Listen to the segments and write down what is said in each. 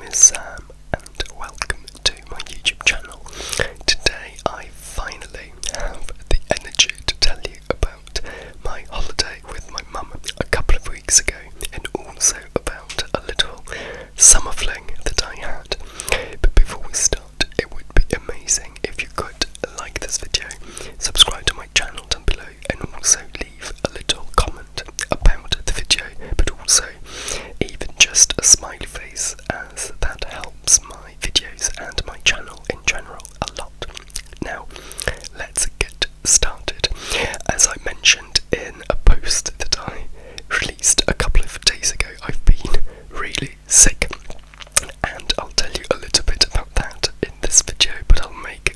is Sam and welcome to my YouTube channel. Today I finally have the energy to tell you about my holiday with my mum a couple of weeks ago and also about a little summer fling that I had. But before we start, it would be amazing if you could like this video, subscribe to my channel down below and also leave a little comment about the video, but also even just a smiley face, as that helps my videos and my channel in general a lot. Now, let's get started. As I mentioned in a post that I released a couple of days ago, I've been really sick, and I'll tell you a little bit about that in this video, but I'll make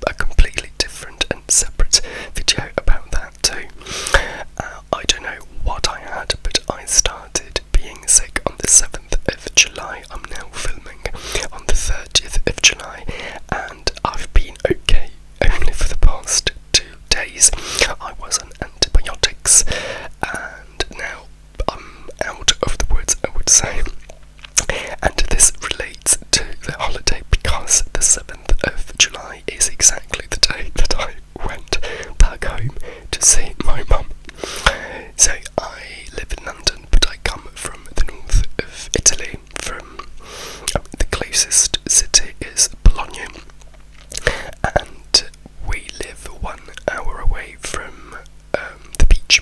a completely different and separate video about that too. I don't know what I had, but I started being sick on the 7th of July. I'm now filming on the 30th of July, and I've been okay only for the past 2 days. I was on antibiotics, and now I'm out of the woods, I would say. And this relates to the holiday because the 7th of July is exactly the day that I went back home to see my mum. So I live in London, but I come from the north of Italy. From the closest city is Bologna, and we live 1 hour away from the beach.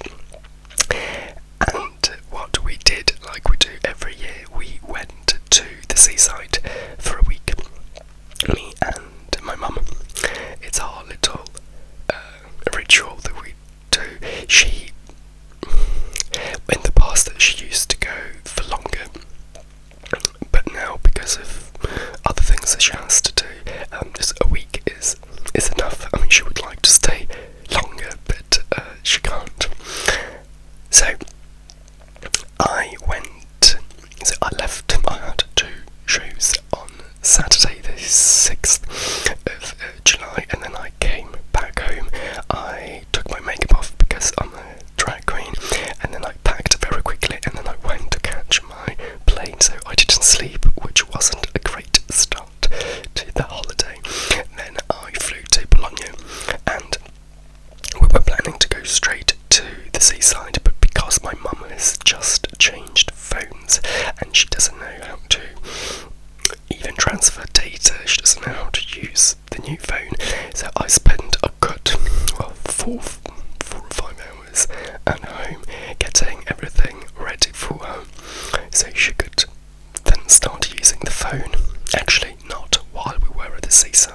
And what we did, like we do every year, we went to the seaside for a week. Me and my mum. It's our little ritual that we do. She, in the past, she used to go for longer, but now because of other things that she has to do, just a week is enough. I mean, she would like to stay longer, but she can't. So I left. I had 2 shows on Saturday the 6th of July, and then I came back home. I took my makeup off because I'm a drag queen, and then I packed very quickly, and then I went to catch my plane, so I didn't sleep, which wasn't a great start to the holiday. Then I flew to Bologna, and we were planning to go straight to the seaside, but because my mum has just changed phones and she doesn't know how to even transfer data, she doesn't know how to use the new phone, so I spent a good 4 or 5 hours at home getting everything ready for her so she could then start using the phone. Actually, not while we were at the seaside,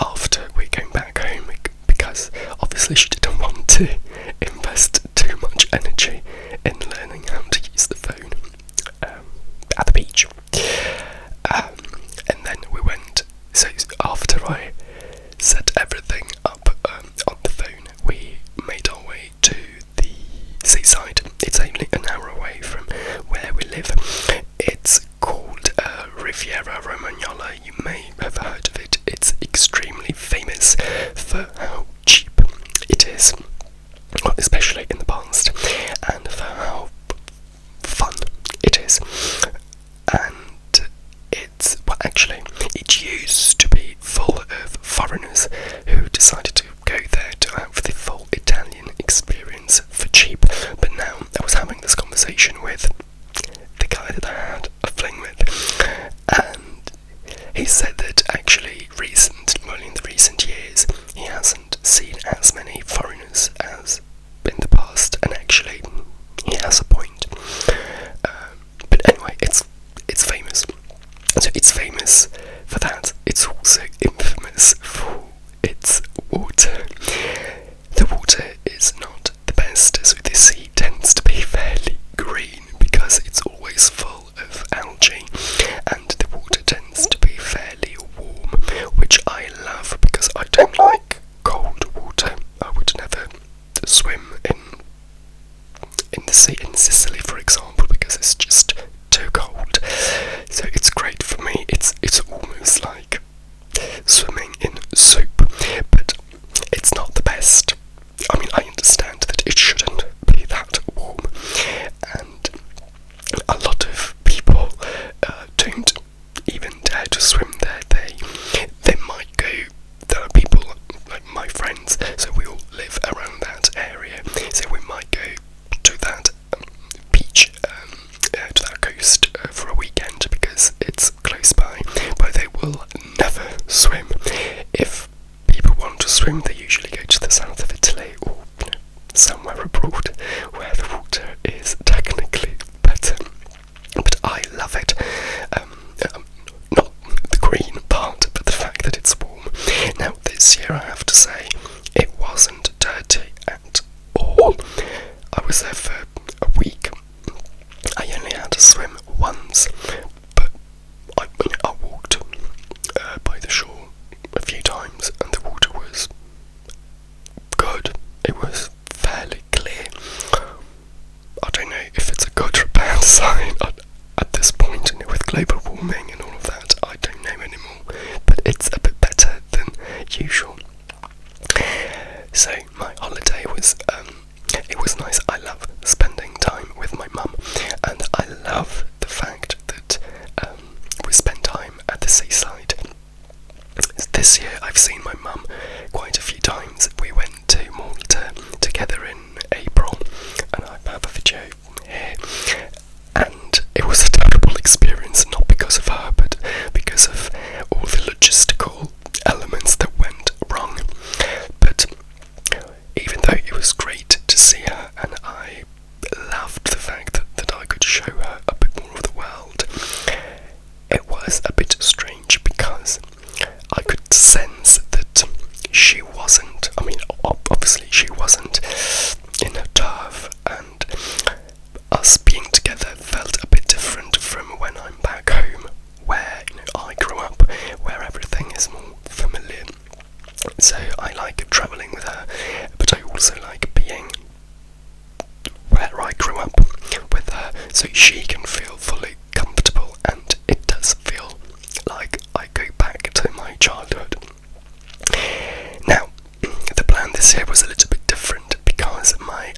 after we came back home, because obviously she didn't want to invest too much energy in learning how to use the phone at the beach. And then we went, so after I set everything up on the phone, we made our way to the seaside. It's only an hour away from where we live. It's called Riviera Romagnola. You may have heard of it. It's extremely famous for how cheap it is, especially in the past, and for how fun it is. And it's, well, actually, it used to be full of foreigners who decided to go there to have the full Italian experience for cheap. But now I was having this conversation with the guy that I had a fling with, and he said that actually in the recent years he hasn't seen as many foreigners as in the past, and actually he has a point. But anyway, it's famous. So it's famous for that. It's also infamous for its water. The water is not the best, so the sea tends to be fairly green because it's always full of algae, and the water tends to be fairly warm, which I love because I don't like cold water. I would never swim in the sea in Sicily, for example, because it's just too cold. So it's great for me. It's almost like swimming in soup, but it's not the best. I mean, I understand that it shouldn't be that warm, and a lot of people to swim once, but I walked by the shore a few times, and the water was good. It was fairly clear. I don't know if it's a good or a bad sign at this point, with global warming and all of that. I don't know anymore, but it's a bit better than usual. So my holiday was it was nice. I love spending time with my mum, and I love the fact that we spend time at the seaside. This year I've seen my mum quite a few times. We went to Malta together in April, and I have a video here, and it was a terrible experience, not because of her, but because of all the logistical elements that went wrong. But even though it was great to see her, and I loved the fact that I could show her a bit more of the world, it was a bit strange because I could sense that she wasn't, obviously she wasn't in her turf, and us being together felt a bit different from when I'm back home, where I grew up, where everything is more familiar. So I like travelling with her, but I also like being where I grew up with her, so she can feel fully comfortable, and it does feel like I go back to my childhood. Now, the plan this year was a little bit different because my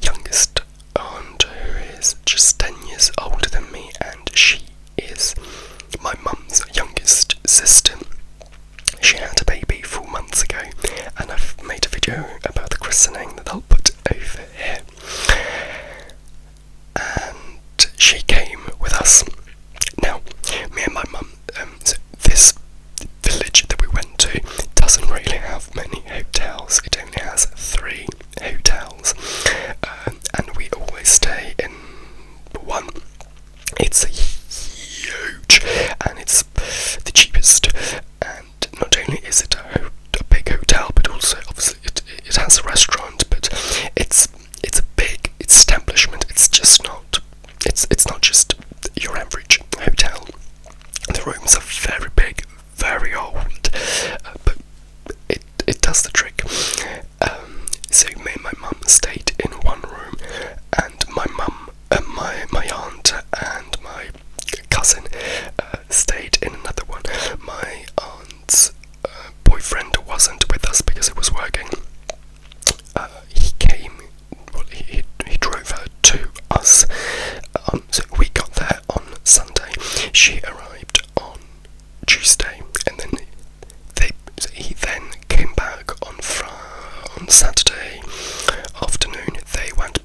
youngest aunt, who is just 10 years older than me, and she is my mum's youngest sister. She had a baby 4 months ago, and I've made a video about the christening that I'll put over here. And she came with us. Now, me and my mum, so this village that we went to doesn't really have many hotels. It only has 3 hotels, and we always stay in one. It's huge, and it's the cheapest, and not only is it a big hotel, but also obviously it has a restaurant, but it's a big establishment. It's not just your average hotel. The rooms are very big, very old, but it does the trick. So me and my mum stayed in one room, and my aunt and my cousin stayed in another one. My aunt's boyfriend wasn't with us because he was working. He drove her to us. So we got there on Sunday. She arrived on Tuesday, and then he then came back on Saturday afternoon. They went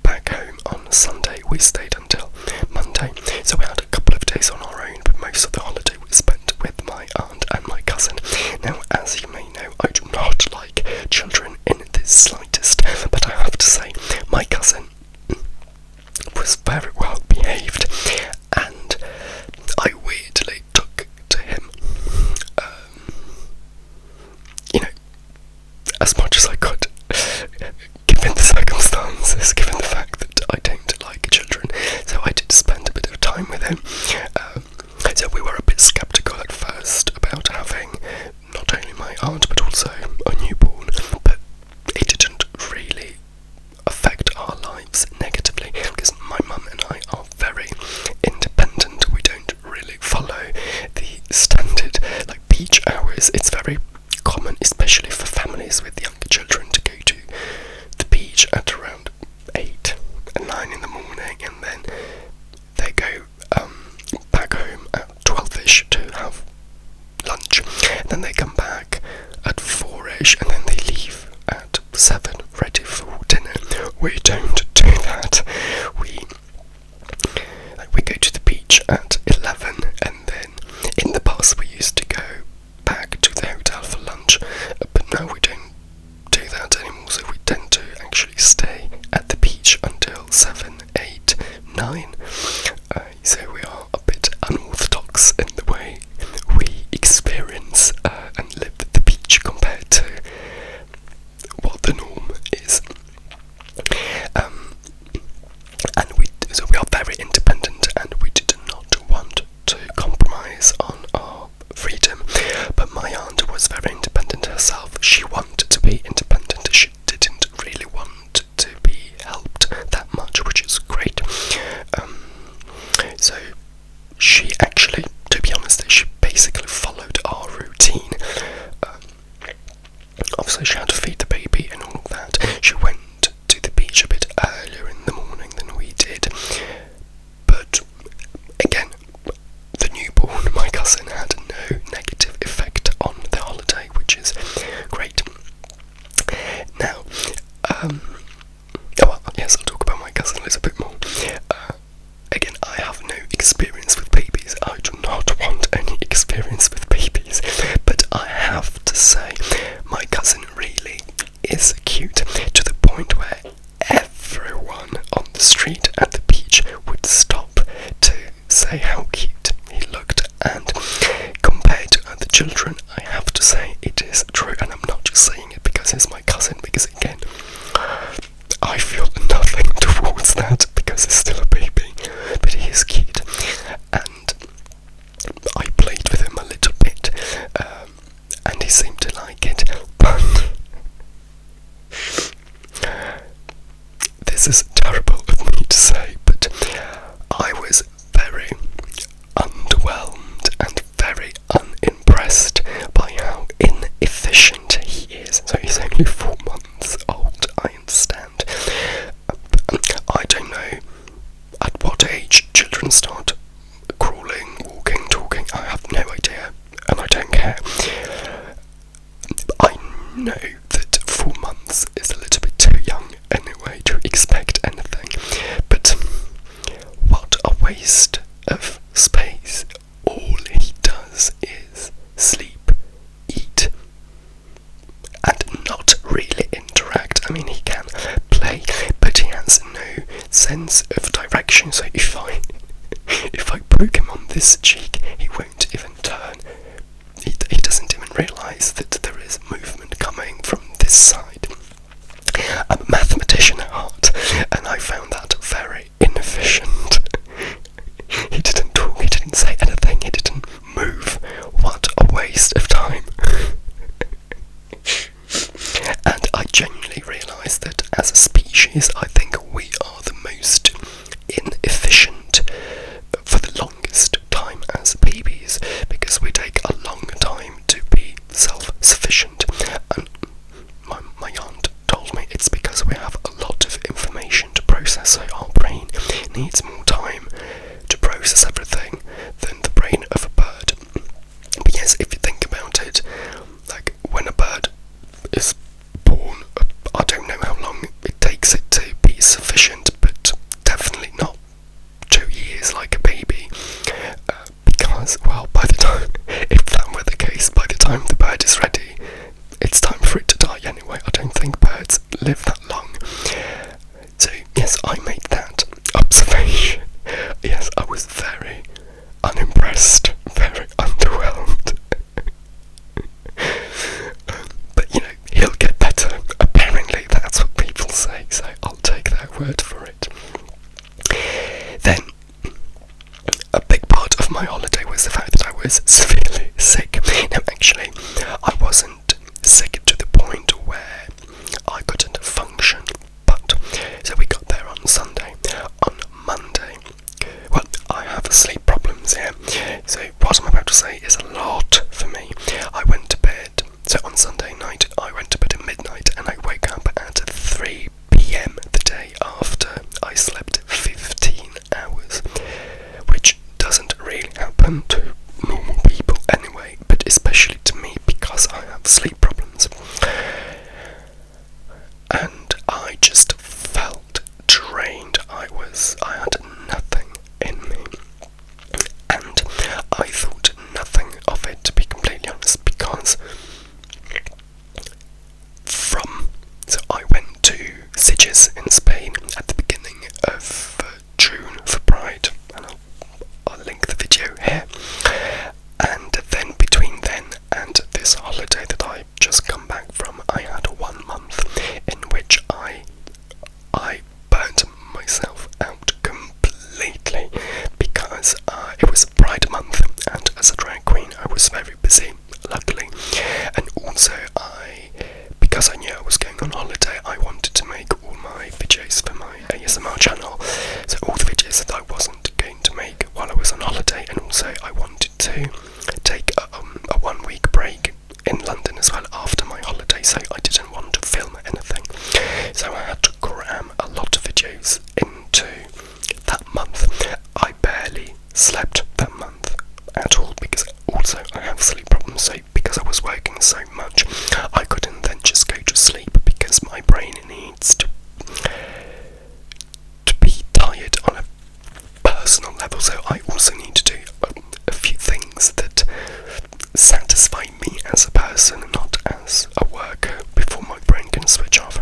back home on Sunday. We stayed until Monday, so we had a couple of days on our own, but most of the holiday we spent with my aunt and my cousin. Now, as you may know, I do not like children in the slightest, but I have to say, my cousin was very well behaved, and I weirdly took to him, as much as I could, given the circumstances, given the fact that I don't like children. So I did spend a bit of time with him. So we were a bit sceptical at first about having not only my aunt but also a newborn, but it didn't really affect our lives negatively because my mum and I are very independent. We don't really follow the standard beach hours. It's very common, especially for families with younger children, to go to the beach at around 8 and 9 in the morning, and then they go back home at 12ish to have lunch, and then they come back at 4ish, and then they leave at 7 ready for dinner. We don't do that. We go to the beach at 11, and then in the past we used to go back to the hotel for lunch, but now we don't do that anymore, so we tend to actually stay at the beach until 7, 8, 9. So we are a bit unorthodox in the way we experience and live at the beach compared to what the norm is. And we are children, I have to say it is true, and I'm not just saying it because he's my cousin, because again, I feel nothing towards that because he's still a baby, but he is cute, and I played with him a little bit, and he seemed to like it, but this is terrible of me to say, but I was very underwhelmed and very unimpressed by how inefficient he is. So he's only 4 months old, I understand. I don't know at what age children start crawling, walking, talking. I have no idea, and I don't care. I know that 4 months is a little bit too young anyway to expect anything, but what a waste of space. All he does is sleep, eat, and not really interact. I mean, he can play, but he has no sense of direction, so if I poke him on this cheek, he won't even turn. He doesn't even realise that there is movement coming from this side. I'm a mathematician at heart, and I found that very inefficient. He didn't talk, he didn't say anything, he didn't move. What a waste of time. And I genuinely realise that as a species, I think we are the most inefficient for the longest time as babies, because we take a long time to be self-sufficient, and my aunt told me it's because we have a lot of information to process, so our brain needs more time to process everything than the brain of a bird. But yes, if you think about it, like when a bird is born, I don't know how long it takes it to be sufficient, but definitely not 2 years like a baby, because, well, by the time, if that were the case, by the time the bird is ready, it's time for it to die anyway. I don't think birds live that long. So yes, I made that observation. Yes, I was very unimpressed, very underwhelmed. But you know, he'll get better. Apparently that's what people say, so I'll take their word for it. Then, a big part of my holiday was the fact that I was severely sick. Now actually, I wasn't sick to the point where I couldn't function, but so we got there on Sunday. On Monday, well, I have sleep problems here, so what I'm about to say is a lot for me. I went to bed, so on Sunday night I went to bed at midnight, and I woke up at 3 PM the day after. I slept 15 hours, which doesn't really happen to normal people anyway, but especially to me because I have sleep problems. And I just felt drained. I had nothing in me, and I thought nothing of it, to be completely honest, because so I went to Sitges in Spain at the beginning of June for Pride, and I'll link the video here. And then between then and this holiday that I just come back from, I had 1 month in which I burnt myself out completely, because it was Pride month, and as a drag queen I was very busy, luckily, and also because I knew I was going on holiday, I wanted to make all my videos for my ASMR channel, so all the videos that I wasn't going to make while I was on holiday, and also I wanted to take a 1 week break in London as well after my holiday, so I didn't want to film anything, so I had to cram a lot of videos into that month. I barely slept that month at all, because also I have sleep problems, so because I was working so much, I couldn't then just go to sleep, because my brain needs to be tired on a personal level, so I also need to do a few things that satisfy me as a person, not as a worker, before my brain can switch off.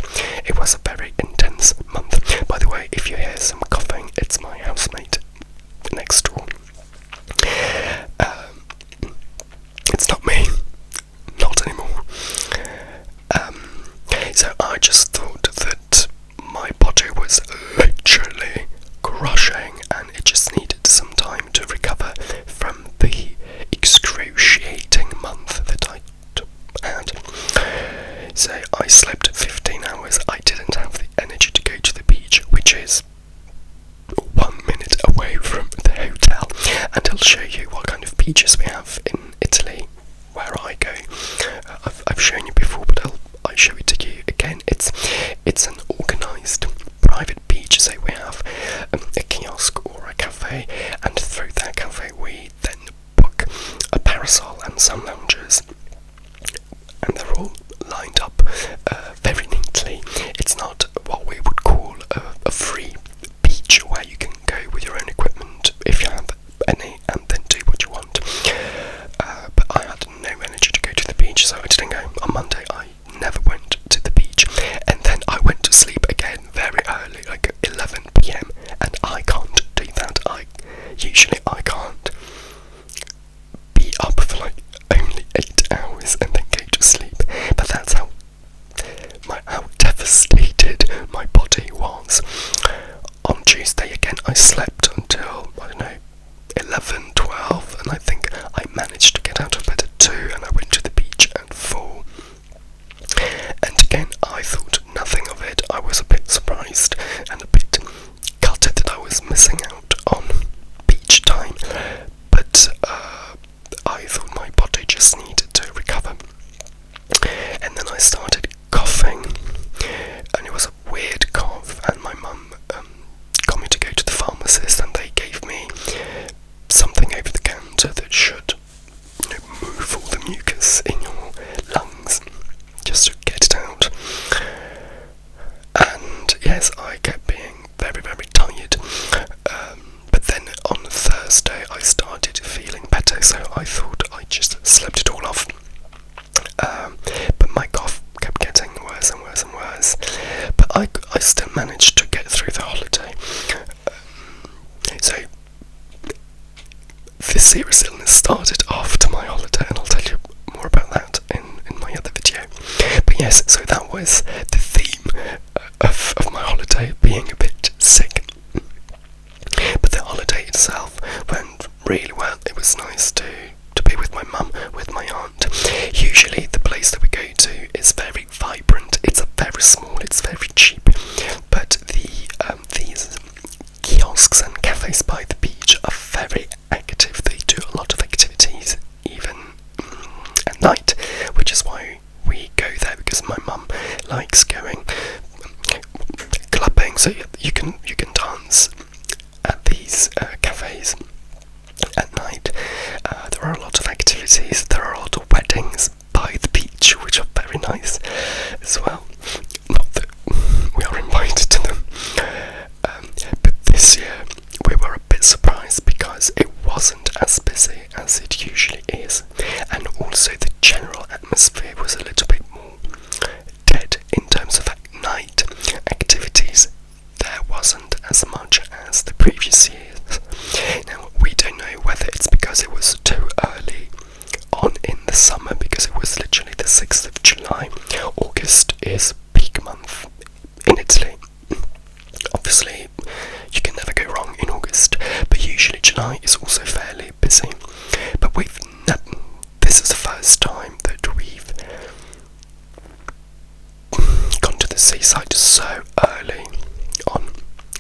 It was a very intense month. By the way, if you hear some coughing, it's my housemate next door. and it just needed some time to recover from the excruciating month that I had. So I slept 15 hours. I didn't have the energy to go to the beach, which is 1 minute away from the hotel, and I'll show you what kind of beaches we have in Italy where I go. I've shown you before, but I'll show it to you again. It's an organised private beach, so we have a kiosk or a cafe, and through that cafe we then book a parasol and some loungers, and they're all lined up very neatly. It's not what we would call a free beach where you can go with your own equipment if you have any and then do what you want. But I had no energy to go to the beach, so I didn't go. On Monday I never went to the beach, and then I went to sleep again very early, like 11 p.m, and I can't do that. Usually I can't be up for like only 8 hours and then go to sleep, but that's how devastated my body was. On Tuesday again I slept until, I don't know, 11, 12, and I think I managed to get out of bed at 2, and I went to the beach at 4. And again I thought nothing of it. I was a bit surprised and a bit gutted that I was missing out on beach time, but I thought my body just needed to recover. And then I started coughing, and it was a weird cough, and my mum got me to go to the pharmacist, and they gave me something over the counter that should move all the mucus in your lungs just to get it out. And yes, I kept being very, very tired, but then on Thursday I started feeling better, so I thought I just slept it all off. But my cough kept getting worse and worse and worse, but I still managed to get through the holiday. So this serious illness started after my holiday, and I'll tell you more about that in my other video. But yes, so that was the theme of my holiday, being a bit sick. But the holiday itself went really well. It was nice to be with my mum, with my aunt. Usually the place that we go to is very vibrant. It's very small, it's very cheap, but these kiosks and cafes by the beach are very active. They do a lot of activities even at night, which is why we go there, because my mum likes going clubbing, so you can dance at these cafes at night. There are a lot of activities. There are a lot of weddings by the beach, which are very nice as well. Not that we are invited to them, but this year we were a bit surprised because it wasn't as busy as it usually is, and also the general atmosphere was a little bit more dead in terms of night activities. There wasn't as much as the previous years. Now, we don't know whether it's because it was too early on in the summer, because it was literally the 6th of July. August is peak month in Italy. Obviously, you can never go wrong in August, but usually July is also fairly busy. But this is the first time that we've gone to the seaside so early on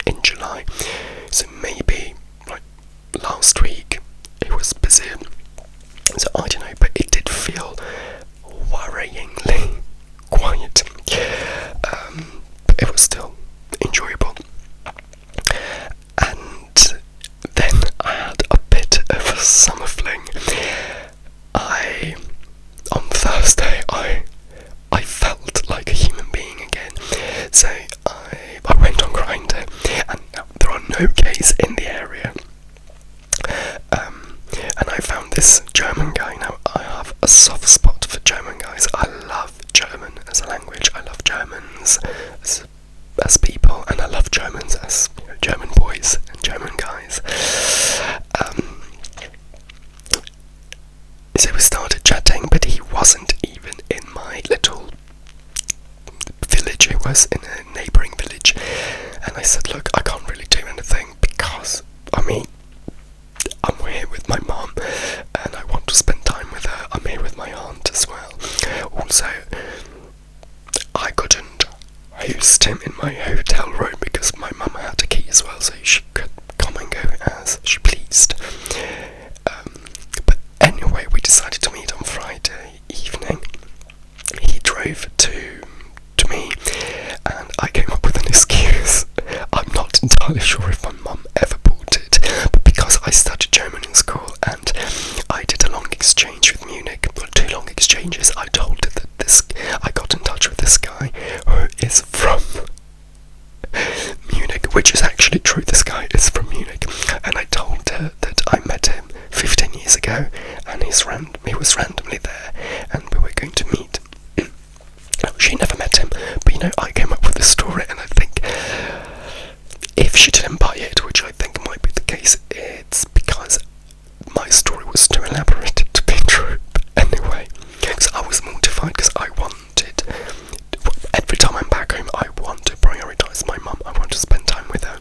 in July. So maybe like last week it was busier. So I don't know, but it did feel worryingly quiet. But it was still enjoyable. And then I had a bit of a summer fling. On Thursday I felt like a human being again. So I went on Grindr, and there are no gays in the area. And I found this German guy. Now, I have a soft spot for German guys. I love German as a language. I love Germans as people, and I love Germans as German boys and German guys. So we started chatting, but he wasn't even in my little village. He was in a neighbouring village, and I said, look, I can't really do anything because I mean, I'm here with my mum and I want to spend time with her. I'm here with my aunt as well. Also, I couldn't host him in my hotel room because my mum had a key as well, so she could come and go as she pleased. But anyway, we decided to meet on Friday evening. He drove to me and I came up with an excuse. I'm not entirely sure if my mum ever bought it, but because I studied German in school and I did a long exchange with Munich, well, 2 long exchanges, I told her that I got in touch with this guy who is from Munich, which is actually true. This guy is from Munich, and I told her that I met him 15 years ago and he was randomly there and we were going to meet. She never met him, but I came up with this story, and I think if she didn't buy it, which I think might be the case, it's because my story was too elaborate to be true. But anyway, because I was mortified because I wanted, every time I'm back home, I want to prioritise my mum. I want to spend time with her,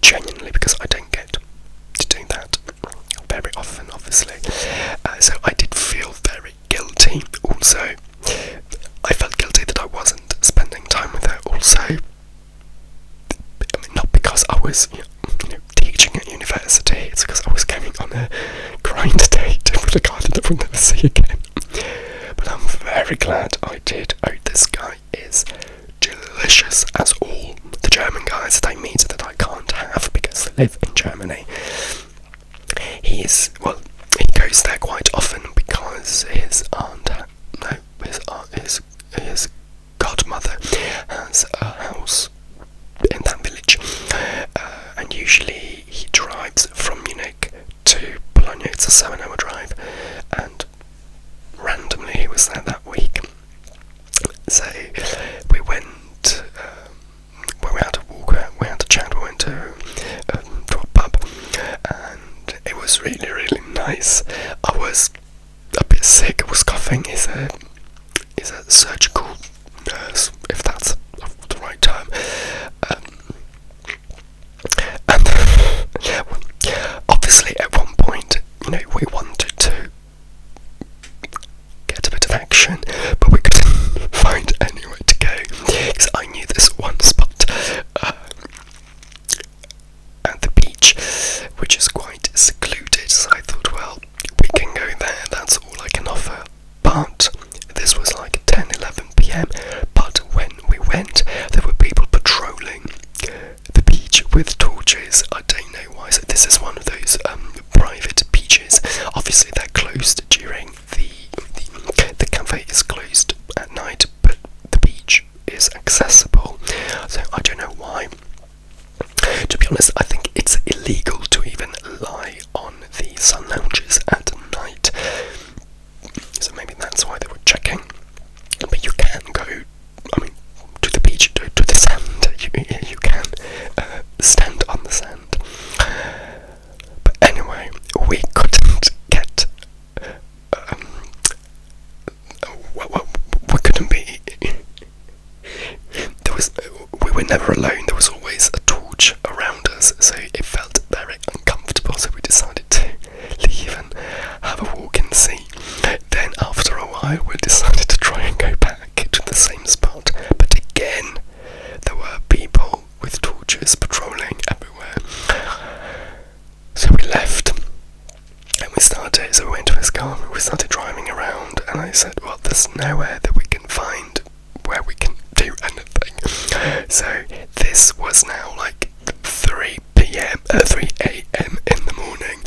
genuinely, because I don't get to do that very often, obviously. So I did feel very guilty. Also, I felt guilty that I wasn't spending time with her. Also, I mean, not because I was teaching at university, it's because I was going on a grind date with a guy that I will never see again. But I'm very glad I did. Oh, this guy is delicious, as all the German guys that I meet that I can't have because they live in Germany. He goes there quite often because his godmother has a house in that village, and usually he drives from Munich to Bologna. It's a 7-hour drive, and randomly he was there that week. So we went, we had a walk, we had a chat, we went to a pub, and it was really, really nice. I was a bit sick, I was coughing. He's a surgical nurse, if that's the right term. And obviously at one point, we wanted to get a bit of action, but we couldn't find anywhere to go, because I knew this one spot at the beach, which is quite secluded, so I thought, well, we can go there, that's all I can offer. But this was like 10-11 p.m, but when we went, there were people patrolling the beach with torches. I don't know why. So this is one of those private beaches. Obviously they're closed during the cafe is closed at night, but the beach is accessible. So I don't know why. To be honest, I think it's illegal to even lie on the sun lounges at night. So maybe that's why they were checking. But you can go, to the beach, to the sand. You can stand on the sand. But anyway, we couldn't get. We couldn't be. We were never alone. There was always a torch around us, so it felt very uncomfortable. So we decided to leave and have a walk and see. Then after a while, we decided to try and go back to the same spot, but again, there were people with torches patrolling everywhere. So we left, and so we went to his car, and we started driving around, and I said, well, there's nowhere that we can find where we can do anything. So this was now like 3 a.m. in the morning,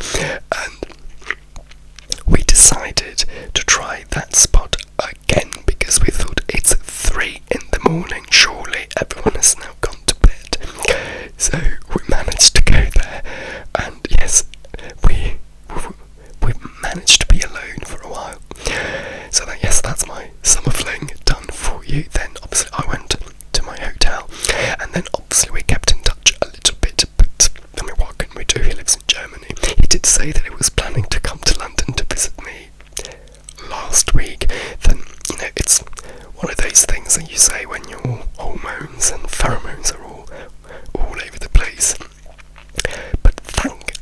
and we decided to try that spot again because we thought it's 3 in the morning, surely everyone has now gone to bed. So we managed to go there, and yes, we managed to be alone for a while. So that's my summer fling done for you. Then obviously I went to my hotel, and then obviously we kept in touch a little bit, but what can we do? He lives in Germany. He did say that he was planning to come to London to visit me last week. Then it's one of those things that you say when your hormones and pheromones are all over the place. But thank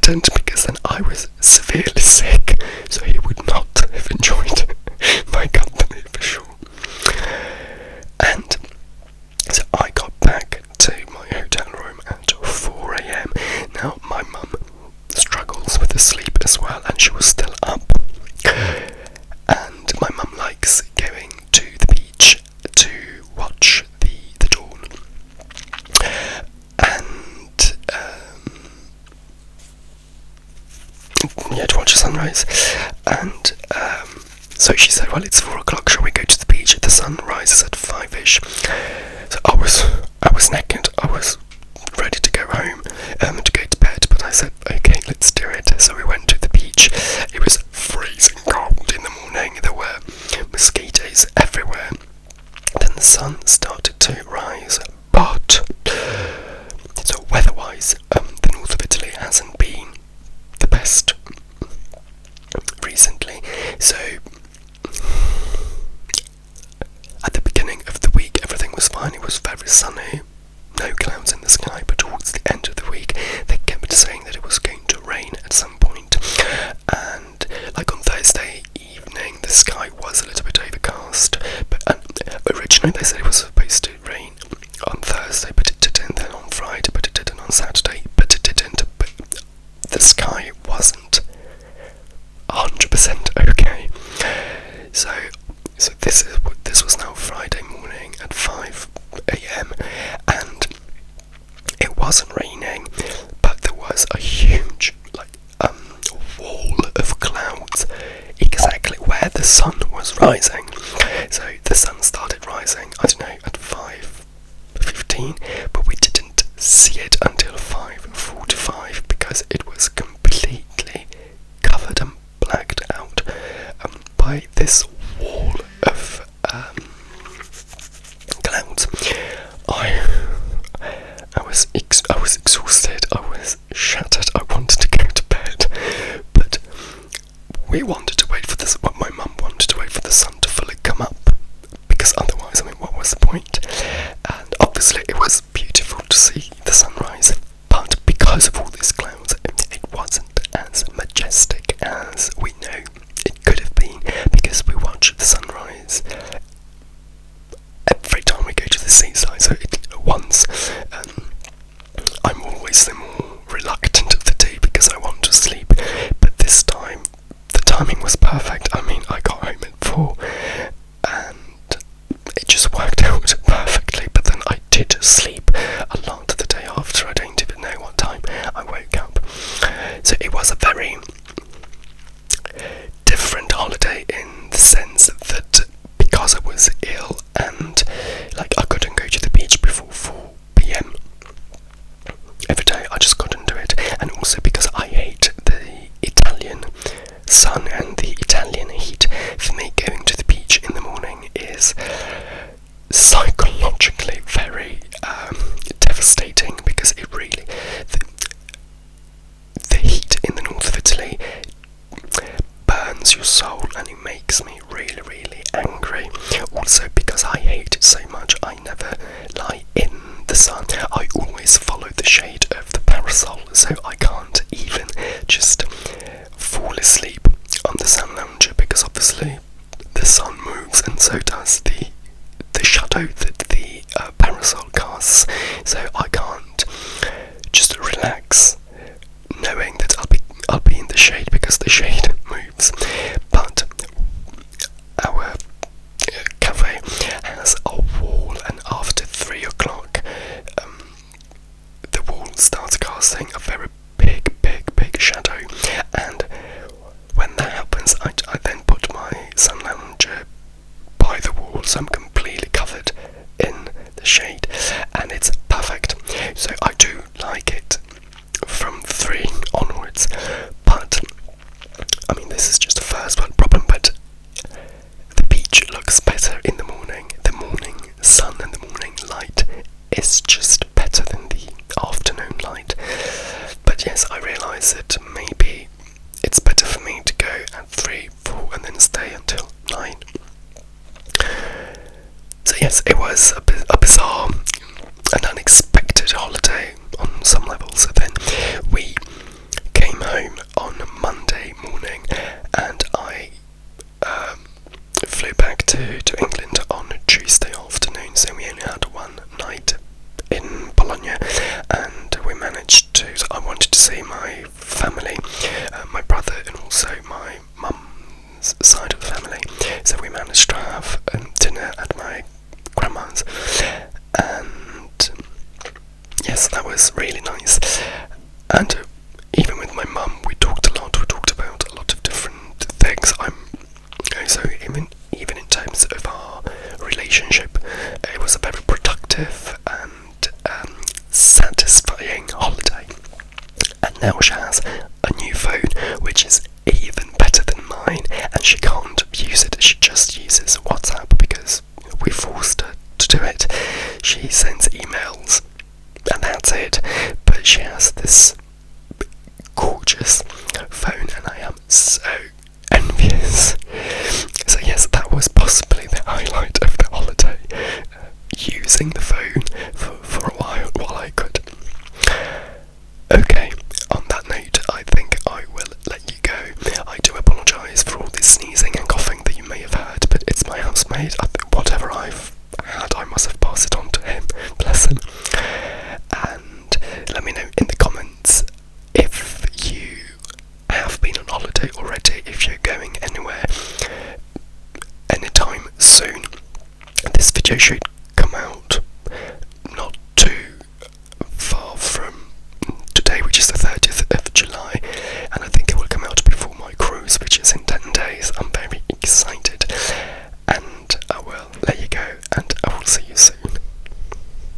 didn't, because then I was severely sick, so he would not have enjoyed my company for sure. And so I got back to my hotel room at 4 a.m. Now my mum struggles with the sleep as well, and she was still up. And my mum likes going to the beach to watch the dawn. And to watch the sunrise. And so she said, well, it's 4 o'clock, shall we go to the beach? The sun rises at 5ish. So I was naked, I was ready to go home, to go to bed, but I said, okay, let's do it. So we went to the beach. It was freezing cold in the morning, there were mosquitoes everywhere. Then the sun started to rise, but so weather-wise, the north of Italy hasn't been the best recently. So at the beginning of the week, everything was fine. It was very sunny, no clouds in the sky. But towards the end of the week, they kept saying that it was going to rain at some point. And like on Thursday evening, the sky was a little bit overcast. But originally they said it was supposed to rain on Thursday, but it didn't. Then on Friday, but it didn't. On Saturday, but it didn't. But the sky wasn't 100% okay. So this was now Friday morning at 5 a.m. and it wasn't raining, but there was a huge wall of clouds exactly where the sun was rising. So the sun started rising, I don't know, at 5:15, but we didn't see it until 5:45 because it was completely covered and blacked out by this wall of clouds. I was exhausted, I was shattered, I wanted to go to bed, but we wanted to wait for this, my mum wanted to wait for the sun to fully come up, because otherwise, I mean, what was the point? And obviously it was beautiful to see the sunrise, but because of all these clouds, it wasn't as majestic as we know it could have been, because we watched the sunrise every time we go to the seaside. So once, I'm always the more reluctant of the two because I want to sleep, but this time the timing was perfect. I mean, I got home at 4 and it just worked out perfectly, but then I did sleep a lot the day after. I don't even know what time I woke up. So it was a very different holiday in the sense that because I was ill and I couldn't go to the beach before 4 p.m. every day, I just couldn't do it. And also because I hate the Italian sun and the Italian heat. For me, going to the beach in the morning is psychologically very devastating, because it really, the heat in the north of Italy burns your soul and it makes me really, really angry. Also because I hate it so much, I never lie in the sun. I always follow the shade of the parasol, so I can't even just fall asleep on the sun lounger, because obviously the sun moves and so does the shadow that the parasol casts. So I can't just relax knowing that I'll be in the shade, because the shade moves. But our cafe has a wall, and after 3 o'clock the wall starts casting a very big shadow, and when that happens, I then put my sun lounger by the wall, so I'm completely covered in the shade, and it's perfect. So I do like it from 3 onwards, but I mean, this is just a first world problem, but the beach looks better in the morning. The morning sun and the morning light is just better than the afternoon light. But yes, I realise that maybe it's better for me to go at 3, 4 and then stay until 9. So yes, it was a bizarre and unexpected holiday on some levels. So then we came yes, that was really nice. And even with my mum, we talked a lot. We talked about a lot of different things. So even in terms of our relationship, it was a very productive and satisfying holiday. And now she has a new phone, which is even better than mine, and she can't use it. She just uses WhatsApp because we forced her to do it. She sends emails, and that's it. But she has this gorgeous phone, and I am so envious. So yes, that was possibly the highlight of the holiday, using the phone for a while I could. Okay, on that note, I think I will let you go. I do apologise for all this sneezing and coughing that you may have heard, but it's my housemate. Whatever I've had, I must have passed it on to him. Bless him.